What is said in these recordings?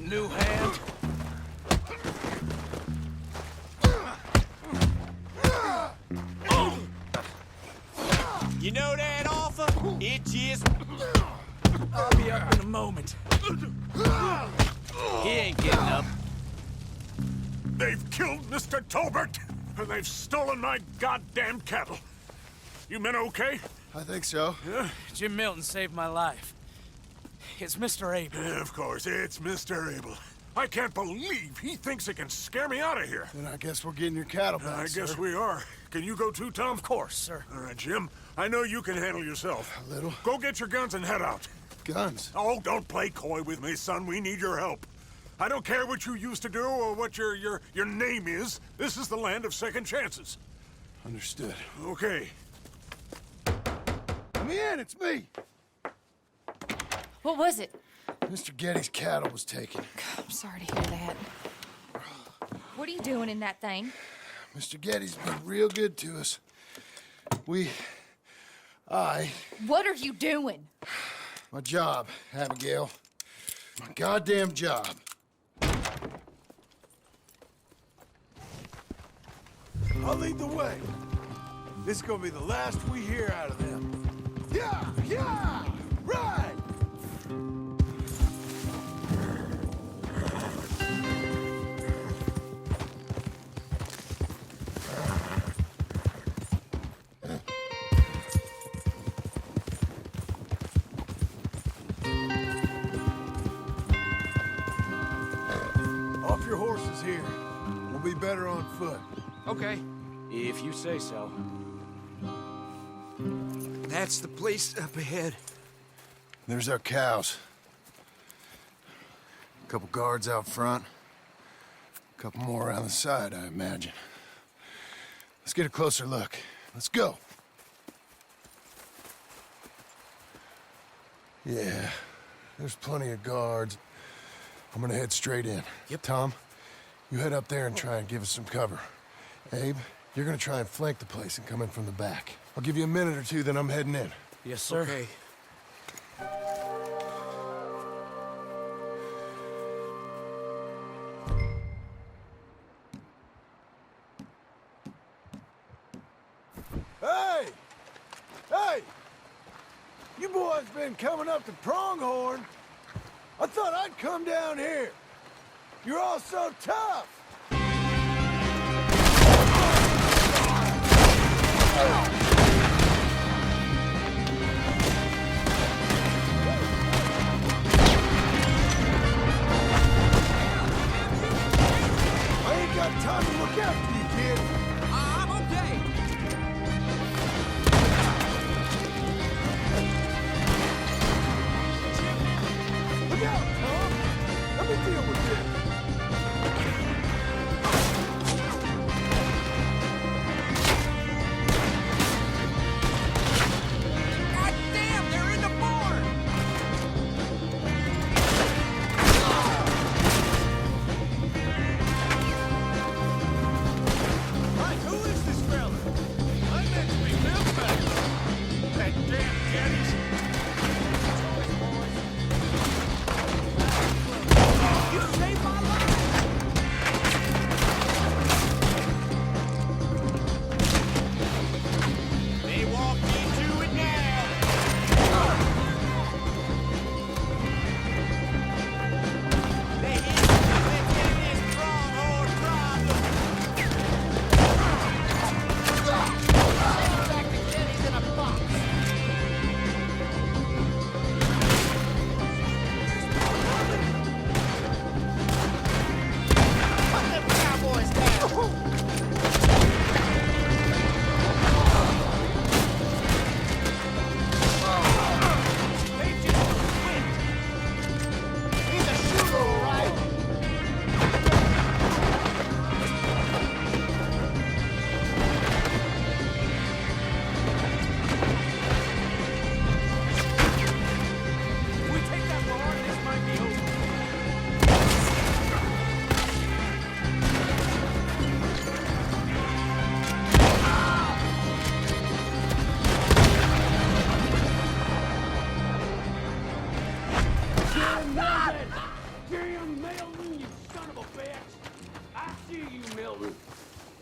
New hand. You know that offer? It just... I'll be up in a moment. He ain't getting up. They've killed Mr. Tolbert, and they've stolen my goddamn cattle. You men okay? I think so. Yeah? Jim Milton saved my life. It's Mr. Abel. Yeah, of course, it's Mr. Abel. I can't believe he thinks he can scare me out of here. Then I guess we're getting your cattle back, I guess sir. we are. Can you go too, Tom? Of course, sir. All right, Jim. I know you can handle yourself. A little. Go get your guns and head out. Guns? Oh, don't play coy with me, son. We need your help. I don't care what you used to do or what your name is. This is the land of second chances. Understood. Okay. Let me in, it's me! What was it? Mr. Getty's cattle was taken. I'm sorry to hear that. What are you doing in that thing? Mr. Getty's been real good to us. What are you doing? My job, Abigail. My goddamn job. I'll lead the way. This is gonna be the last we hear out of them. Yeah, right! Off your horses here. We'll be better on foot. Okay, if you say so. That's the place up ahead. There's our cows. A couple guards out front. A couple more around the side, I imagine. Let's get a closer look. Let's go. Yeah, there's plenty of guards. I'm gonna head straight in. Yep. Tom, you head up there and try and give us some cover. Abe, you're gonna try and flank the place and come in from the back. I'll give you a minute or two, then I'm heading in. Yes, sir. Okay. Hey! Hey! You boys been coming up to Pronghorn. I thought I'd come down here. You're all so tough. I ain't got time to look after you, kid. I'm okay. Look out, Tom! Let me deal with this!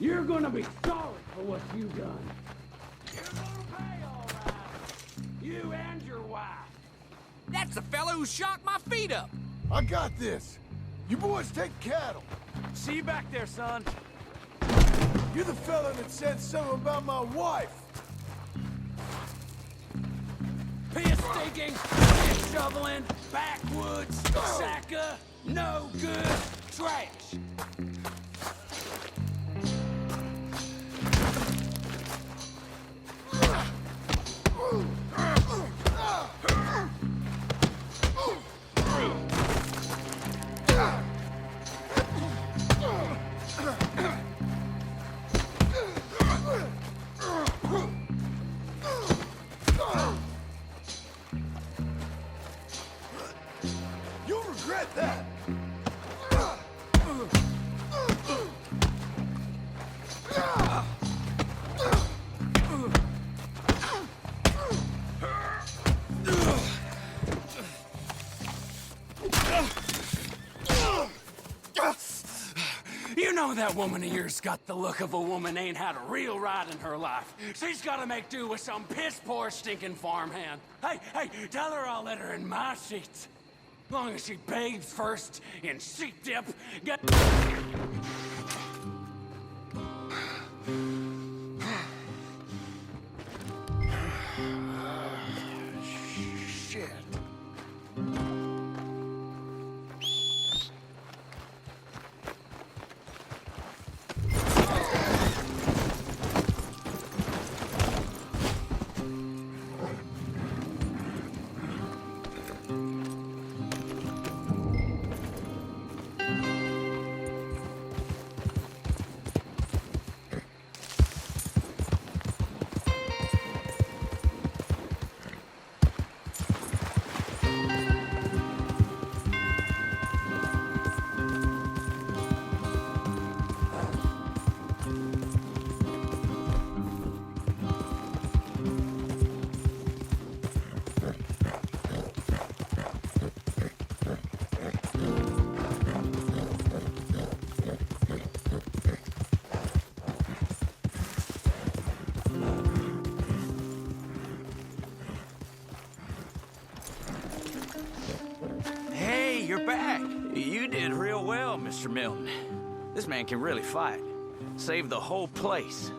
You're gonna be sorry for what you've done. You're gonna pay, all right. You and your wife. That's the fellow who shot my feet up. I got this. You boys take cattle. See you back there, son. You're the fella that said something about my wife. Piss stinking, piss shoveling, backwoods, sacker, no good, trash. You'll regret that. You know that woman of yours got the look of a woman ain't had a real ride in her life. She's gotta make do with some piss-poor stinking farmhand. Hey, tell her I'll let her in my seats. Long as she bathes first in sheep dip, get... Shit. Hey, you're back. You did real well, Mr. Milton. This man can really fight. Saved the whole place.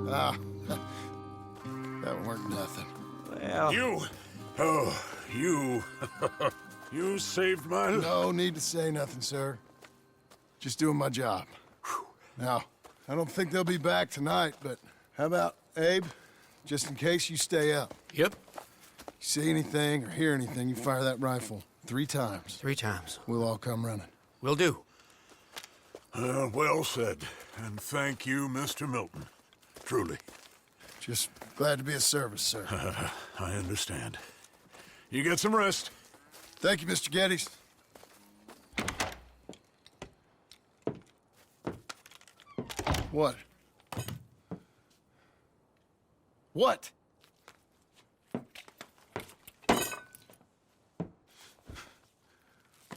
Ah, that weren't nothing. Well, You you saved my life. No need to say nothing, sir. Just doing my job. Now, I don't think they'll be back tonight, but how about Abe? Just in case you stay up. Yep, See anything or hear anything, you fire that rifle 3 times. 3 times. We'll all come running. Will do. Well said. And thank you, Mr. Milton. Truly. Just glad to be of service, sir. I understand. You get some rest. Thank you, Mr. Geddes. What? What?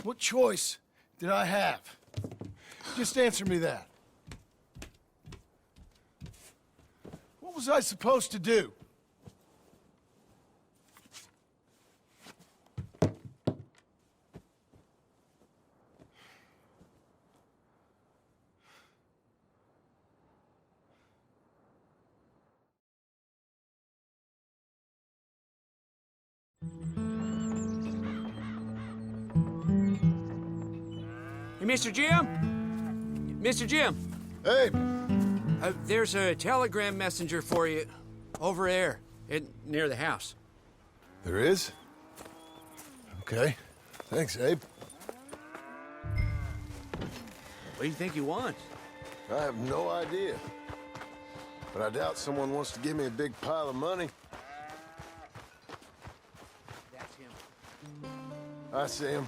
What choice did I have? Just answer me that. What was I supposed to do? Hey, Mr. Jim? Mr. Jim, Hey, there's a telegram messenger for you over there near the house. there is? Okay. Thanks, Abe. What do you think he wants? I have no idea. But I doubt someone wants to give me a big pile of money. That's him. I see him.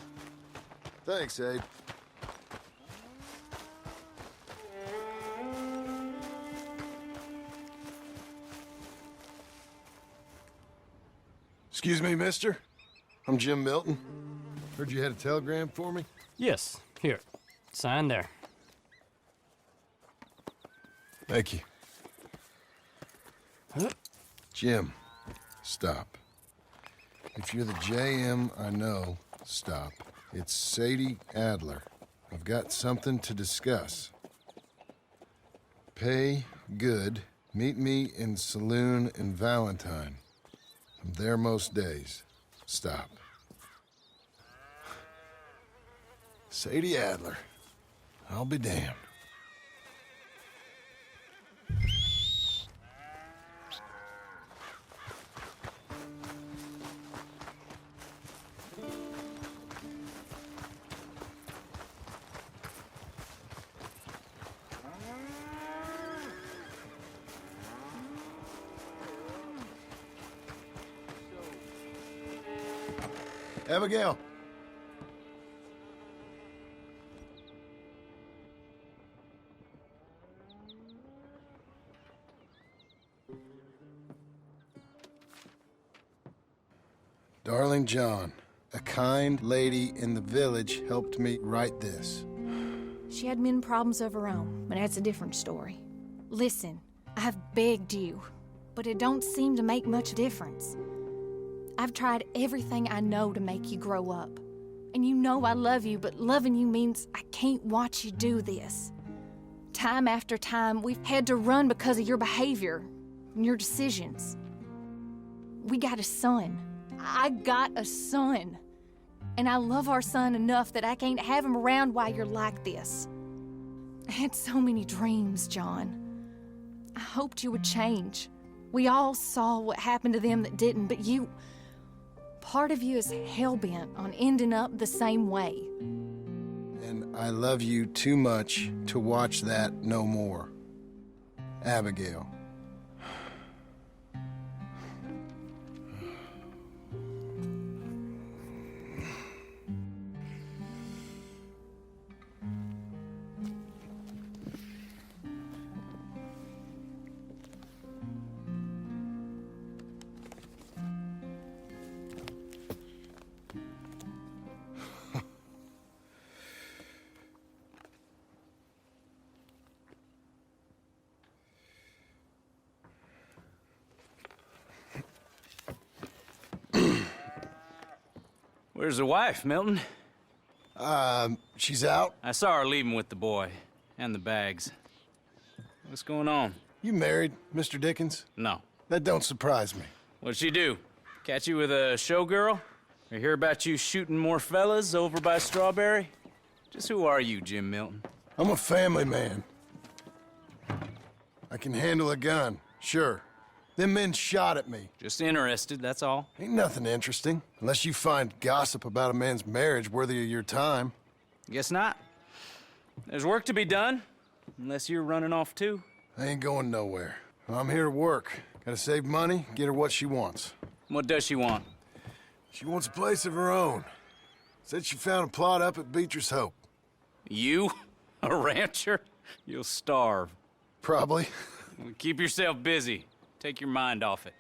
Thanks, Abe. Excuse me, mister. I'm Jim Milton. Heard you had a telegram for me. Yes, here. Sign there. Thank you. Jim, stop. If you're the JM I know, stop. It's Sadie Adler. I've got something to discuss. Pay good. Meet me in Saloon in Valentine. I'm there most days. Stop. Sadie Adler. I'll be damned. Abigail. Darling John, a kind lady in the village helped me write this. She had men problems of her own, but that's a different story. Listen, I've begged you, but it don't seem to make much difference. I've tried everything I know to make you grow up. And you know I love you, but loving you means I can't watch you do this. Time after time, we've had to run because of your behavior and your decisions. We got a son. I got a son. And I love our son enough that I can't have him around while you're like this. I had so many dreams, John. I hoped you would change. We all saw what happened to them that didn't, but you... Part of you is hell-bent on ending up the same way. And I love you too much to watch that no more. Abigail. Where's the wife, Milton? She's out. I saw her leaving with the boy and the bags. What's going on? You married, Mr. Dickens? No. That don't surprise me. What'd she do? Catch you with a showgirl? Or hear about you shooting more fellas over by Strawberry? Just who are you, Jim Milton? I'm a family man. I can handle a gun, sure. Them men shot at me. Just interested, that's all. Ain't nothing interesting, unless you find gossip about a man's marriage worthy of your time. Guess not. There's work to be done, unless you're running off too. I ain't going nowhere. I'm here to work. Gotta save money, get her what she wants. What does she want? She wants a place of her own. Said she found a plot up at Beecher's Hope. You? A rancher? You'll starve. Probably. Keep yourself busy. Take your mind off it.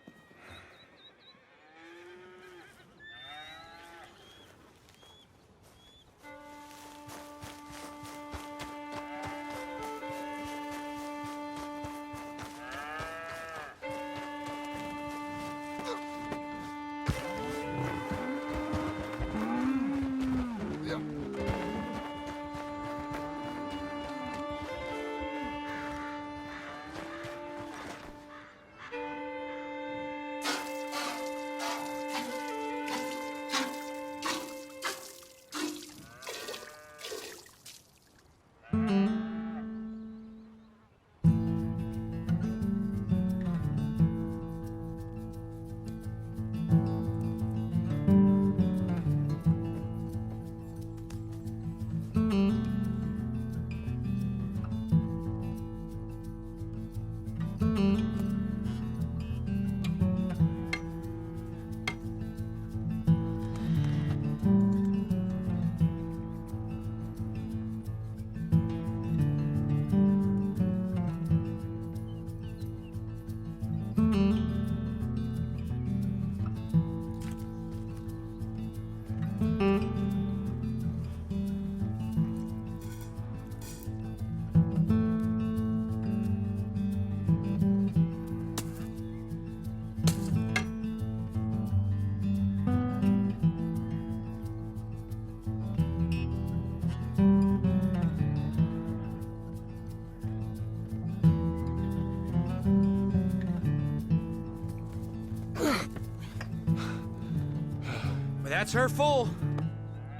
But that's her full.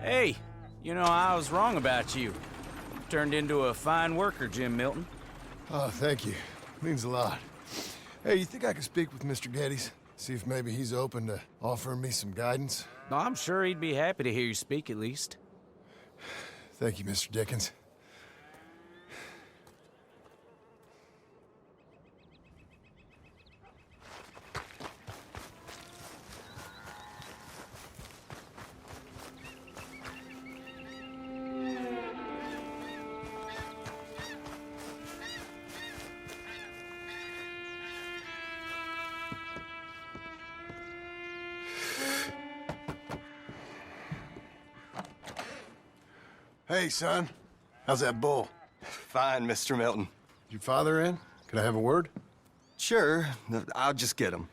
Hey, you know, I was wrong about you. Turned into a fine worker, Jim Milton. Oh, thank you. Means a lot. Hey, you think I could speak with Mr. Geddes? See if maybe he's open to offering me some guidance? I'm sure he'd be happy to hear you speak, at least. Thank you, Mr. Dickens. Hey, son. How's that bull? Fine, Mr. Milton. Your father in? Could I have a word? Sure, I'll just get him.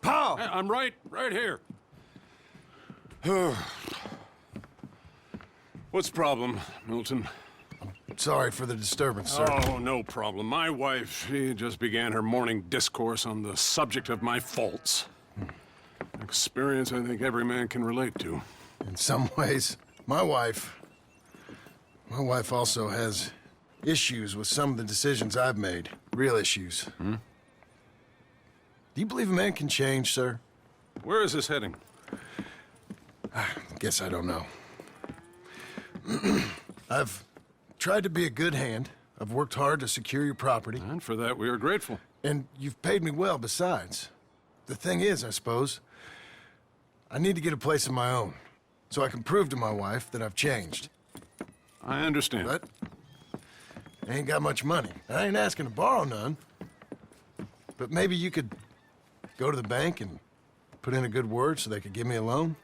Paul! I'm right here. What's the problem, Milton? Sorry for the disturbance, sir. Oh, no problem. My wife, she just began her morning discourse on the subject of my faults. Experience I think every man can relate to. In some ways, my wife also has issues with some of the decisions I've made. Real issues. Do you believe a man can change, sir? Where is this heading? Guess I don't know. I've tried to be a good hand. I've worked hard to secure your property. And for that, we are grateful. And you've paid me well besides. The thing is, I suppose, I need to get a place of my own, so I can prove to my wife that I've changed. I understand. But I ain't got much money. I ain't asking to borrow none. But maybe you could go to the bank and put in a good word so they could give me a loan?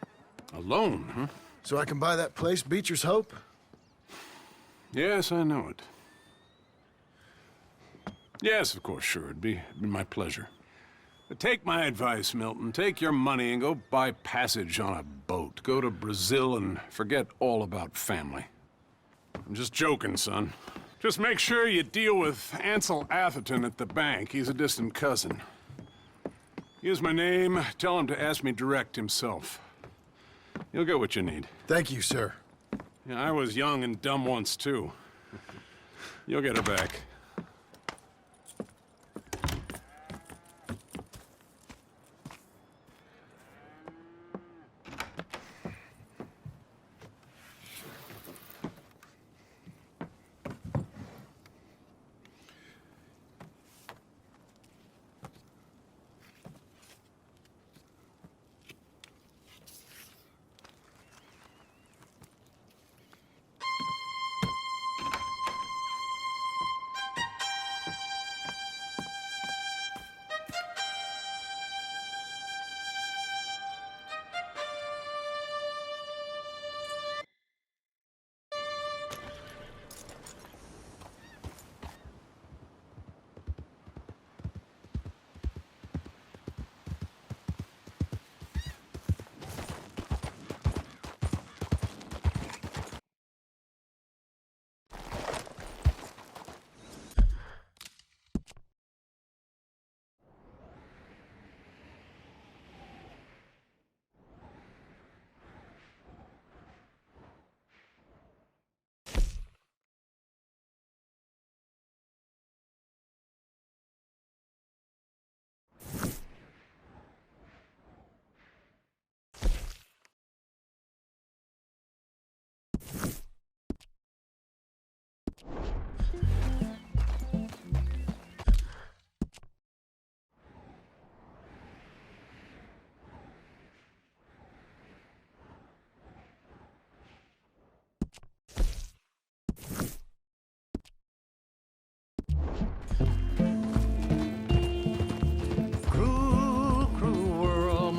A loan, huh? So I can buy that place, Beecher's Hope? Yes, I know it. Yes, of course, sure. It'd be my pleasure. But take my advice, Milton. Take your money and go buy passage on a boat. Go to Brazil and forget all about family. I'm just joking, son. Just make sure you deal with Ansel Atherton at the bank. He's a distant cousin. Use my name. Tell him to ask me direct himself. You'll get what you need. Thank you, sir. Yeah, I was young and dumb once, too. You'll get her back.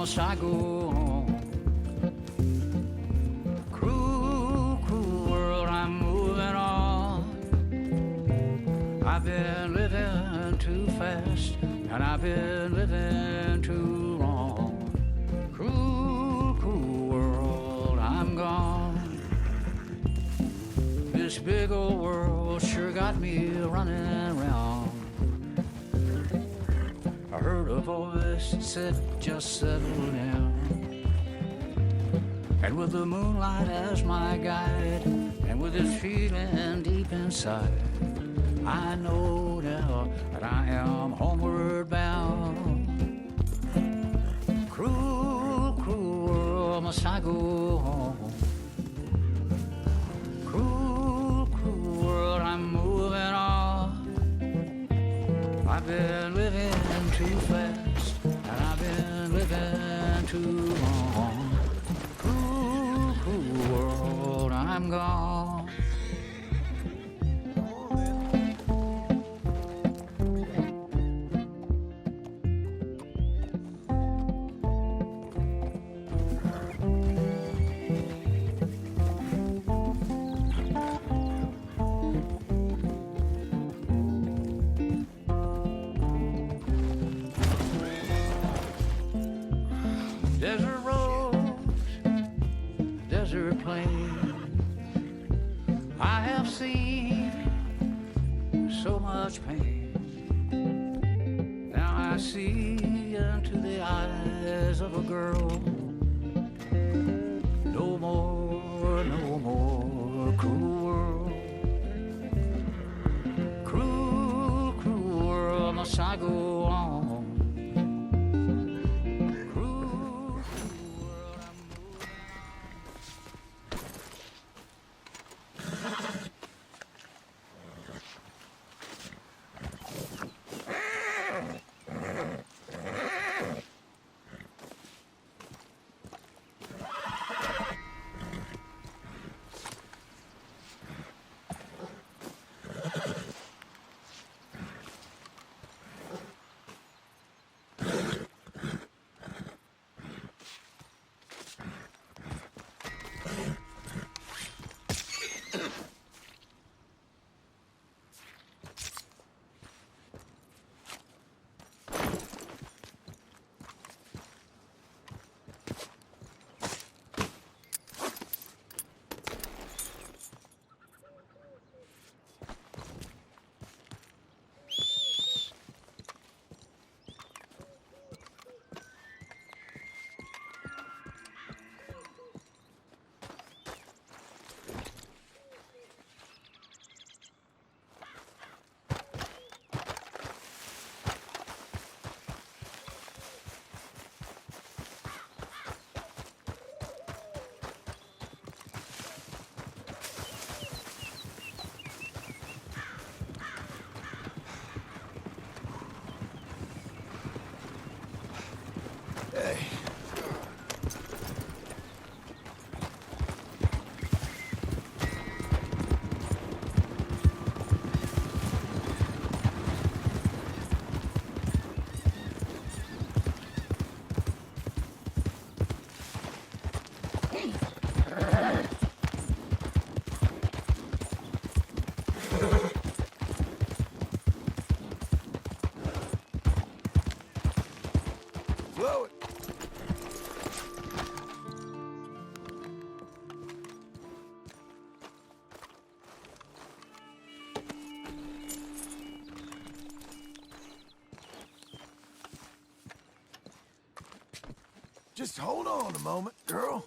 must I go on? Cruel, cruel world, I'm moving on. I've been living too fast, and I've been living too long. Cruel, cruel world, I'm gone. This big old world sure got me running around. I heard a voice that said, just settle down. And with the moonlight as my guide, and with this feeling deep inside, I know now that I am homeward bound. Cruel, cruel world, must I go home? Cruel, cruel world, I'm moving on. I've been living too fast, and I've been living too long. Cruel, cruel world, I'm gone. Desert roads, desert plains, I have seen so much pain. Now I see into the eyes of a girl. No more, no more cruel world. Cruel, cruel world, must I go on? Hey. Blow it. Just hold on a moment, girl.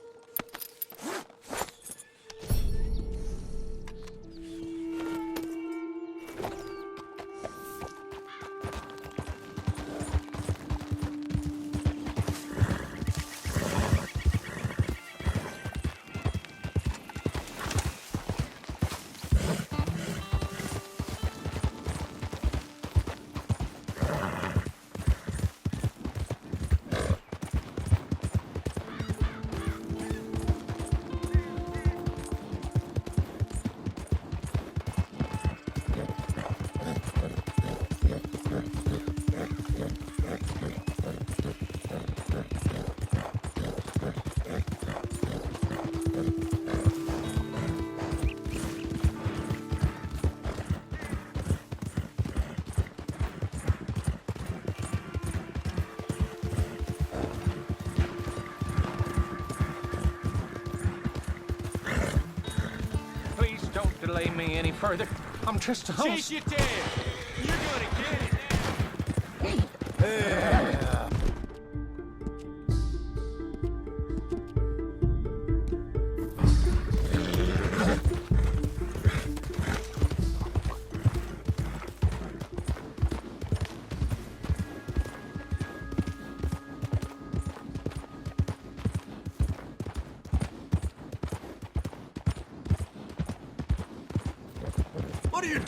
Don't delay me any further. I'm just a host. Chase your tail. You're gonna get it now. Hey.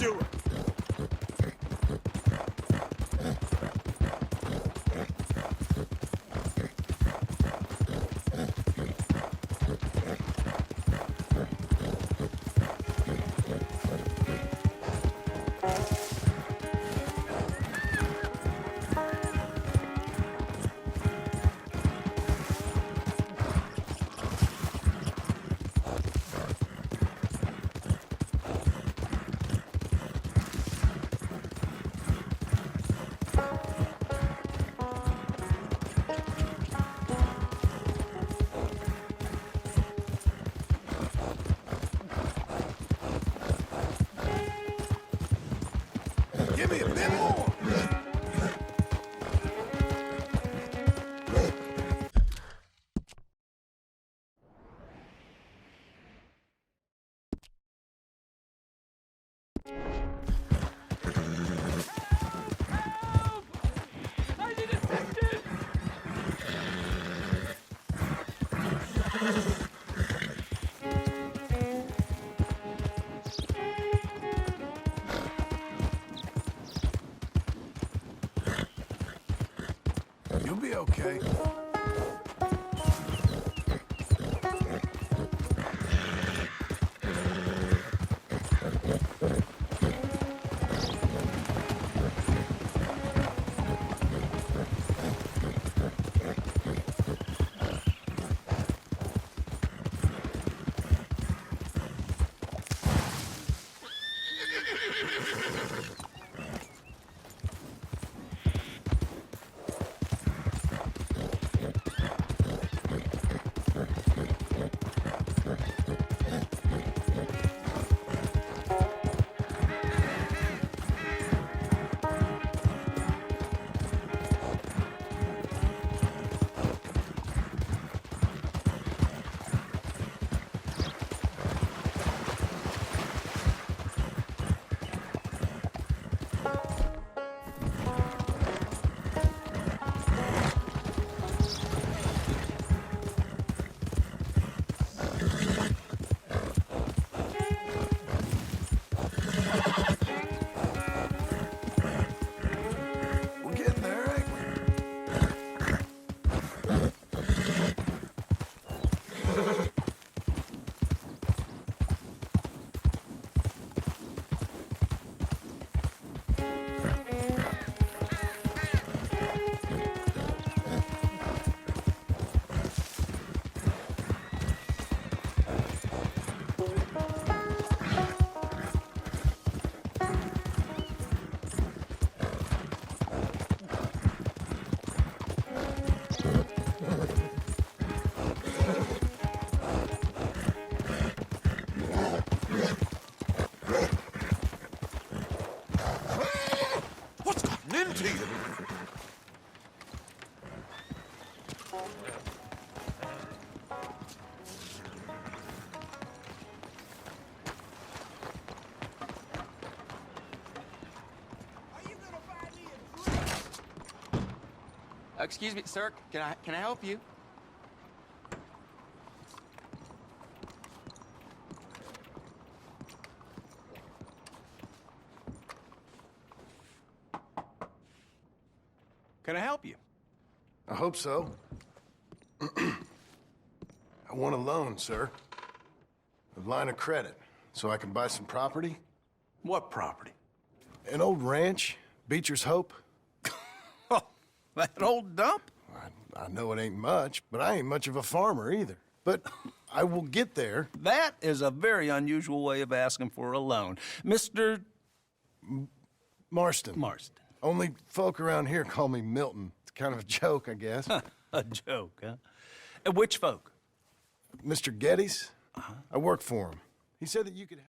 do it. Give me a bit more. You'll be okay. We're getting there, ain't we? What's gotten into you? Excuse me, sir. Can I help you? Can I help you? I hope so. I want a loan, sir. A line of credit, so I can buy some property. What property? An old ranch, Beecher's Hope. That old dump? I know it ain't much, but I ain't much of a farmer either. But I will get there. That is a very unusual way of asking for a loan. Mr. Marston. Marston. Only folk around here call me Milton. It's kind of a joke, I guess. A joke, huh? Which folk? Mr. Geddes. I work for him. He said that you could...